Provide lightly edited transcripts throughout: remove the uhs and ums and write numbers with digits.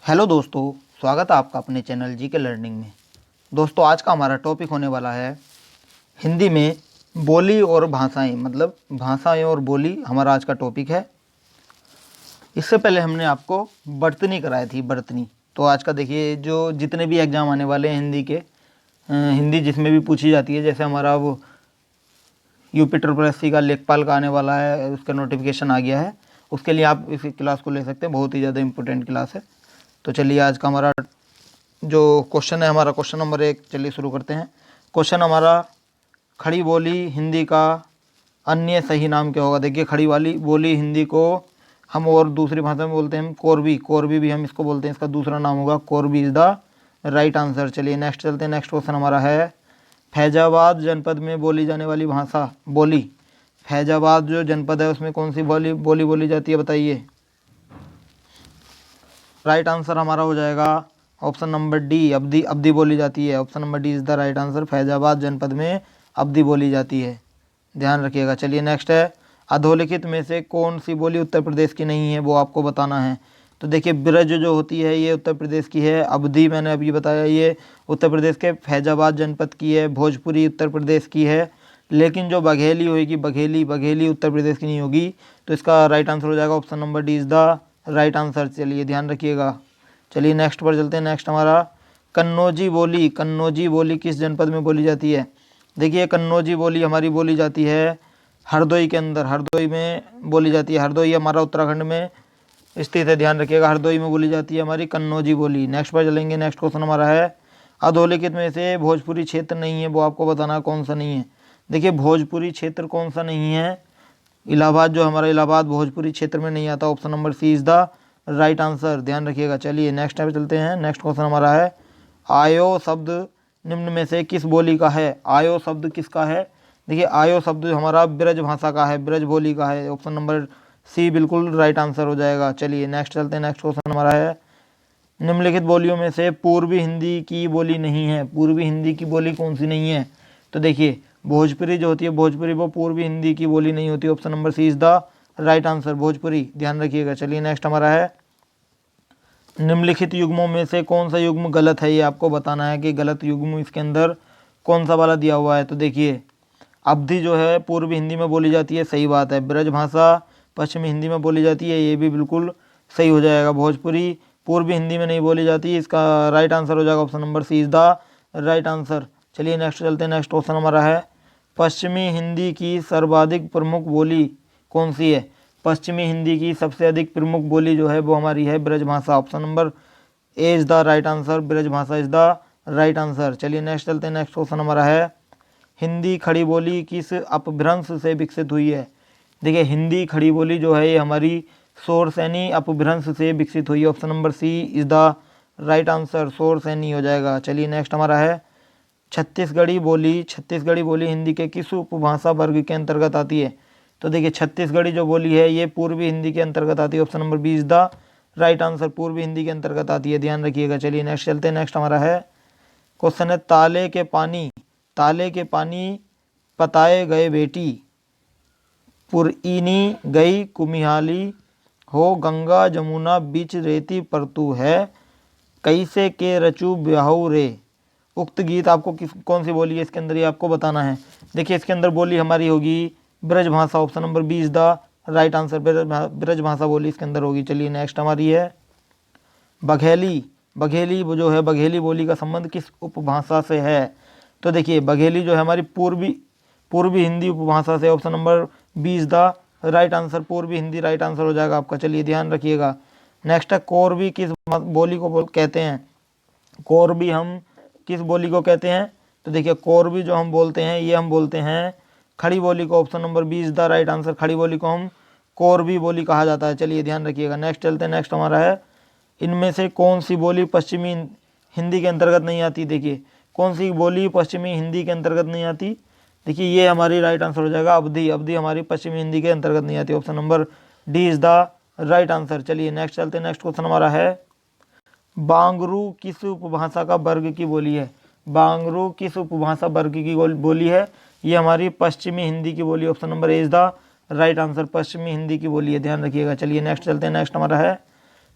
Hello दोस्तों, स्वागत है आपका अपने चैनल जी के लर्निंग में। दोस्तों, आज का हमारा टॉपिक होने वाला है हिंदी में बोली और भाषाएं, मतलब भाषाएं और बोली हमारा आज का टॉपिक है। इससे पहले हमने आपको बर्तनी कराई थी, बर्तनी। तो आज का देखिए, जो जितने भी एग्ज़ाम आने वाले हैं हिंदी के, हिंदी जिसमें भी पूछी जाती है, जैसे हमारा वो यूपी ट्रिपल एससी का लेखपाल का आने वाला है, उसका नोटिफिकेशन आ गया है। उसके लिए आप इस क्लास को ले सकते हैं, बहुत ही ज़्यादा इंपॉर्टेंट क्लास है। तो चलिए, आज का हमारा जो क्वेश्चन है, हमारा क्वेश्चन नंबर 1, चलिए शुरू करते हैं। क्वेश्चन हमारा, खड़ी बोली हिंदी का अन्य सही नाम क्या होगा। देखिए, खड़ी वाली बोली हिंदी को हम और दूसरी भाषा में बोलते हैं कोरबी, कोरबी भी हम इसको बोलते हैं। इसका दूसरा नाम होगा Korbi is the right answer. चलिए नेक्स्ट चलते हैं। नेक्स्ट क्वेश्चन हमारा है, फैजाबाद जनपद में बोली जाने वाली भाषा बोली। फैजाबाद जो जनपद है उसमें कौन सी बोली जाती है, बताइए। राइट आंसर हमारा हो जाएगा ऑप्शन नंबर डी, अवधी। अवधी बोली जाती है। Option number D is the right answer. Faizabad जनपद में अवधी बोली जाती है, ध्यान रखिएगा। चलिए नेक्स्ट है, अधोलिखित में से कौन सी बोली उत्तर प्रदेश की नहीं है, वो आपको बताना है। तो देखिए, ब्रज जो होती है ये उत्तर प्रदेश की है। अवधी मैंने अभी बताया ये उत्तर प्रदेश के फैजाबाद जनपद की है। भोजपुरी उत्तर प्रदेश की है। लेकिन जो बघेली होगी, बघेली उत्तर प्रदेश की नहीं होगी। तो इसका राइट आंसर हो जाएगा option number D is the right answer. चलिए ध्यान रखिएगा। चलिए नेक्स्ट पर चलते हैं। नेक्स्ट हमारा, कन्नौजी बोली किस जनपद में बोली जाती है। देखिए, कन्नौजी बोली हमारी बोली जाती है हरदोई के अंदर, हरदोई में बोली जाती है। हरदोई हमारा उत्तराखंड में स्थित है, ध्यान रखिएगा। हरदोई में बोली जाती है हमारी कन्नौजी बोली। नेक्स्ट पर चलेंगे। नेक्स्ट क्वेश्चन हमारा है, अधोलिखित में से भोजपुरी क्षेत्र नहीं है, वो आपको बताना है कौन सा नहीं है। देखिए, भोजपुरी क्षेत्र कौन सा नहीं है, इलाहाबाद, जो हमारा इलाहाबाद भोजपुरी क्षेत्र में नहीं आता। Option number C is the right answer, ध्यान रखिएगा। चलिए नेक्स्ट टाइम चलते हैं। नेक्स्ट क्वेश्चन हमारा है, आयो शब्द निम्न में से किस बोली का है। आयो शब्द किसका है। देखिए, आयो शब्द हमारा ब्रज भाषा का है, ब्रज बोली का है। ऑप्शन नंबर सी बिल्कुल राइट आंसर हो जाएगा। चलिए नेक्स्ट चलते हैं। नेक्स्ट क्वेश्चन हमारा है, निम्नलिखित बोलियों में से पूर्वी हिंदी की बोली नहीं है। पूर्वी हिंदी की बोली कौन सी नहीं है। तो देखिए, भोजपुरी जो होती है, भोजपुरी वो पूर्वी हिंदी की बोली नहीं होती। Option number C is the right answer, Bhojpuri, ध्यान रखिएगा। चलिए नेक्स्ट हमारा है, निम्नलिखित युग्मों में से कौन सा युग्म गलत है, ये आपको बताना है कि गलत युग्म इसके अंदर कौन सा वाला दिया हुआ है। तो देखिए, अवधी जो है पूर्वी हिंदी में बोली जाती है, सही बात है। ब्रज भाषा पश्चिमी हिंदी में बोली जाती है, ये भी बिल्कुल सही हो जाएगा। भोजपुरी पूर्वी हिंदी में नहीं बोली जाती, इसका राइट आंसर हो जाएगा option number C is the right answer. चलिए नेक्स्ट चलते हैं। नेक्स्ट क्वेश्चन हमारा है, पश्चिमी हिंदी की सर्वाधिक प्रमुख बोली कौन सी है। पश्चिमी हिंदी की सबसे अधिक प्रमुख बोली जो है वो हमारी है Brajbhasha. Option number A is the right answer, Brajbhasha is the right answer. चलिए नेक्स्ट चलते हैं। नेक्स्ट क्वेश्चन हमारा है, हिंदी खड़ी बोली किस अपभ्रंश से विकसित हुई है। देखिए, हिंदी खड़ी बोली जो है ये हमारी शोरसैनी अपभ्रंश से विकसित हुई है। Option number C is the right answer, Shauraseni हो जाएगा। चलिए नेक्स्ट हमारा है, छत्तीसगढ़ी बोली हिंदी के किस उपभाषा वर्ग के अंतर्गत आती है। तो देखिए, छत्तीसगढ़ी जो बोली है ये पूर्वी हिंदी के अंतर्गत आती है। Option number B is the right answer, पूर्वी हिंदी के अंतर्गत आती है, ध्यान रखिएगा। चलिए नेक्स्ट चलते हैं। नेक्स्ट हमारा है, क्वेश्चन है, ताले के पानी पताए गए बेटी, पुरईनी गई कुमिहाली हो, गंगा जमुना बीच रेती परतू है, कैसे के रचू ब्याहू रे। उक्त गीत आपको कौन सी बोली है इसके अंदर, ये आपको बताना है। देखिए, इसके अंदर बोली हमारी होगी Brajbhasha. Option number B is the right answer, Brajbhasha बोली इसके अंदर होगी। चलिए नेक्स्ट हमारी है, बघेली वो जो है, बघेली बोली का संबंध किस उपभाषा से है। तो देखिए, बघेली जो है हमारी पूर्वी हिंदी उपभाषा से। Option number B is the right answer, पूर्वी हिंदी राइट आंसर हो जाएगा आपका। चलिए ध्यान रखिएगा। नेक्स्ट है, कोरबी किस बोली को कहते हैं। कोरबी हम किस बोली को कहते हैं। तो देखिए, कोरबी जो हम बोलते हैं ये हम बोलते हैं खड़ी बोली को। Option number B is the right answer, Khari Boli को हम कोरबी बोली कहा जाता है। चलिए ध्यान रखिएगा। नेक्स्ट चलते हैं। नेक्स्ट हमारा है, इनमें से कौन सी बोली पश्चिमी हिंदी के अंतर्गत नहीं आती। देखिए, कौन सी बोली पश्चिमी हिंदी के अंतर्गत नहीं आती। देखिए, ये हमारी राइट आंसर हो जाएगा अवधी। अवधी हमारी पश्चिमी हिंदी के अंतर्गत नहीं आती। Option number D is the right answer. चलिए नेक्स्ट चलते हैं। नेक्स्ट क्वेश्चन हमारा है, बांगरू किस उपभाषा का वर्ग की बोली है। बांगरू किस उपभाषा वर्ग की बोली है। ये हमारी पश्चिमी हिंदी की बोली। Option number A is the right answer, पश्चिमी हिंदी की बोली है, ध्यान रखिएगा। चलिए नेक्स्ट चलते हैं। नेक्स्ट हमारा है,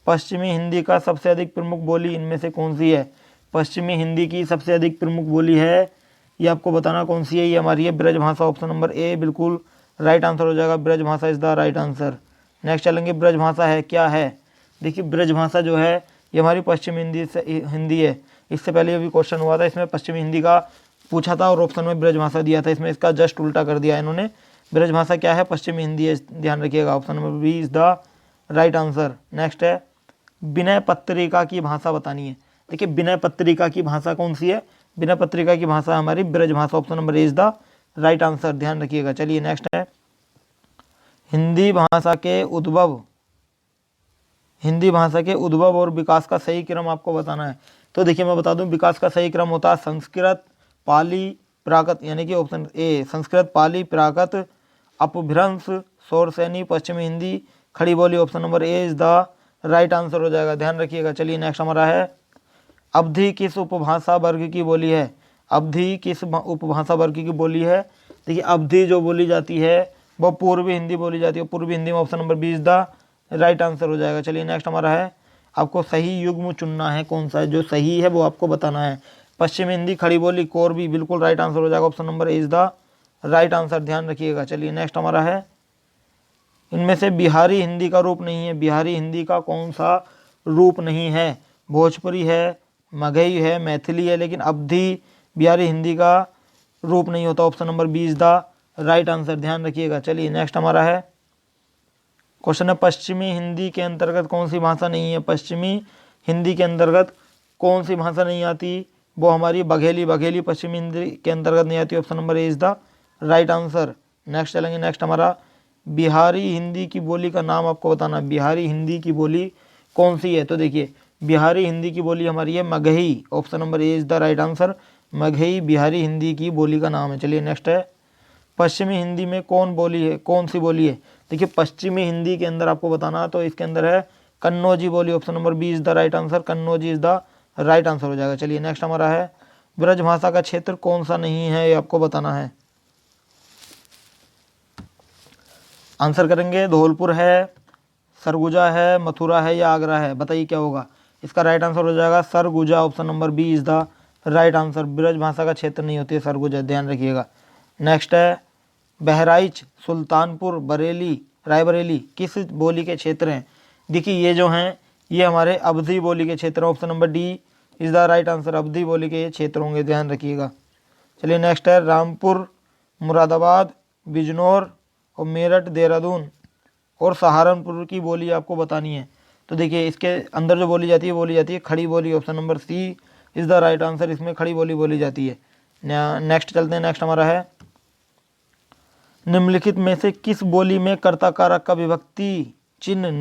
पश्चिमी हिंदी का सबसे अधिक प्रमुख बोली इनमें से कौन सी है? पश्चिमी हिंदी की सबसे अधिक प्रमुख बोली है, ये आपको बताना कौन सी है। ये हमारी है ब्रजभाषा, ऑप्शन नंबर ए बिल्कुल राइट आंसर हो जाएगा। Brajbhasha is the right answer. Next चलेंगे, ब्रजभाषा है क्या है? देखिए ब्रजभाषा जो है ये हमारी पश्चिमी हिंदी है। इससे पहले भी क्वेश्चन हुआ था, इसमें पश्चिमी हिंदी का पूछा था और ऑप्शन में ब्रजभाषा दिया था, इसमें इसका जस्ट उल्टा कर दिया इन्होंने। ब्रजभाषा क्या है? पश्चिमी हिंदी है, ध्यान रखिएगा। Option number B is the right answer. Next है, विनय पत्रिका की भाषा बतानी है। देखिए विनय पत्रिका की भाषा कौन सी है? विनय पत्रिका की भाषा हमारी Brajbhasha, option number A is the right answer, ध्यान रखिएगा। चलिए नेक्स्ट है, हिंदी भाषा के उद्भव और विकास का सही क्रम आपको बताना है। तो देखिए मैं बता दूं, विकास का सही क्रम होता है संस्कृत, पाली, प्राकृत, यानी कि ऑप्शन ए संस्कृत, पाली, प्राकृत, अपभ्रंश, सौरसैनी, पश्चिमी हिंदी, खड़ी Boli, option number A is the right answer हो जाएगा, ध्यान रखिएगा। चलिए नेक्स्ट हमारा है, अवधी किस उपभाषा वर्ग की बोली है? अवधी किस उपभाषा वर्ग की बोली है? देखिए अवधी जो बोली जाती है वो पूर्वी हिंदी बोली जाती है। पूर्वी हिंदी में option number B is the right answer हो जाएगा। चलिए नेक्स्ट हमारा है, आपको सही युग्म चुनना है, कौन सा है जो सही है वो आपको बताना है। पश्चिमी हिंदी, खड़ी बोली, कोरबी, बिल्कुल राइट आंसर हो जाएगा। Option number A is the right answer, ध्यान रखिएगा। चलिए नेक्स्ट हमारा है, इनमें से बिहारी हिंदी का रूप नहीं है। बिहारी हिंदी का कौन सा रूप नहीं है? भोजपुरी है, मगही है, मैथिली है, लेकिन अवधी बिहारी हिंदी का रूप नहीं होता। Option number B is the right answer, ध्यान रखिएगा। चलिए नेक्स्ट हमारा है, क्वेश्चन है, पश्चिमी हिंदी के अंतर्गत कौन सी भाषा नहीं है? पश्चिमी हिंदी के अंतर्गत कौन सी भाषा नहीं आती? वो हमारी बघेली, बघेली पश्चिमी हिंदी के अंतर्गत नहीं आती। Option number A is the right answer. Next चलेंगे, नेक्स्ट हमारा, बिहारी हिंदी की बोली का नाम आपको बताना। बिहारी हिंदी की बोली कौन सी है? तो देखिए बिहारी हिंदी की बोली हमारी है Magahi, option number A is the right answer. Magahi Bihari Hindi की बोली का नाम है। चलिए नेक्स्ट है, पश्चिमी हिंदी में कौन सी बोली है? देखिए पश्चिमी हिंदी के अंदर आपको बताना, तो इसके अंदर है कन्नौजी बोली, option number B is the right answer. Kannauji is the right answer हो जाएगा। चलिए नेक्स्ट हमारा है, ब्रजभाषा का क्षेत्र कौन सा नहीं है? ये आपको बताना है। आंसर करेंगे, धौलपुर है, सरगुजा है, मथुरा है या आगरा है? बताइए क्या होगा इसका राइट आंसर हो जाएगा Sarguja, option number B is the right answer. Brajbhasha का क्षेत्र नहीं होती है सरगुजा, ध्यान रखिएगा। नेक्स्ट है, बहराइच, सुल्तानपुर, बरेली, रायबरेली किस बोली के क्षेत्र हैं? देखिए ये जो हैं ये हमारे अवधी बोली के क्षेत्र, option number D is the right answer. Awadhi बोली के क्षेत्र होंगे, ध्यान रखिएगा। चलिए नेक्स्ट है, रामपुर, मुरादाबाद, बिजनौर और मेरठ, देहरादून और सहारनपुर की बोली आपको बतानी है। तो देखिए इसके अंदर जो बोली जाती है Khari Boli, option number C is the right answer. इसमें खड़ी बोली बोली जाती है। नेक्स्ट चलते हैं, नेक्स्ट हमारा है, निम्नलिखित में से किस बोली में कर्ता कारक का विभक्ति चिन्ह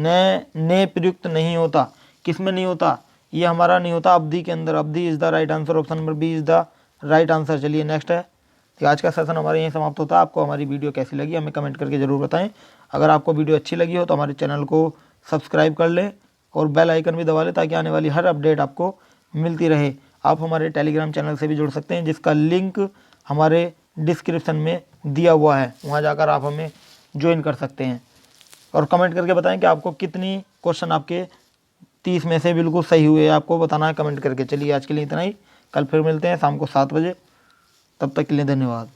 ने प्रयुक्त नहीं होता? किस में नहीं होता? ये हमारा नहीं होता अवधि के अंदर। Awadhi is the right answer, option number B is the right answer. चलिए नेक्स्ट है, तो आज का सेशन हमारे यहीं समाप्त होता है। आपको हमारी वीडियो कैसी लगी हमें कमेंट करके ज़रूर बताएं। अगर आपको वीडियो अच्छी लगी हो तो हमारे चैनल को सब्सक्राइब कर लें और बेल आइकन भी दबा लें, ताकि आने वाली हर अपडेट आपको मिलती रहे। आप हमारे टेलीग्राम चैनल से भी जुड़ सकते हैं, जिसका लिंक हमारे डिस्क्रिप्शन में दिया हुआ है, वहाँ जाकर आप हमें ज्वाइन कर सकते हैं। और कमेंट करके बताएं कि आपको कितनी क्वेश्चन आपके 30 में से बिल्कुल सही हुए, आपको बताना है कमेंट करके। चलिए आज के लिए इतना ही, कल फिर मिलते हैं शाम को 7 बजे, तब तक के लिए धन्यवाद।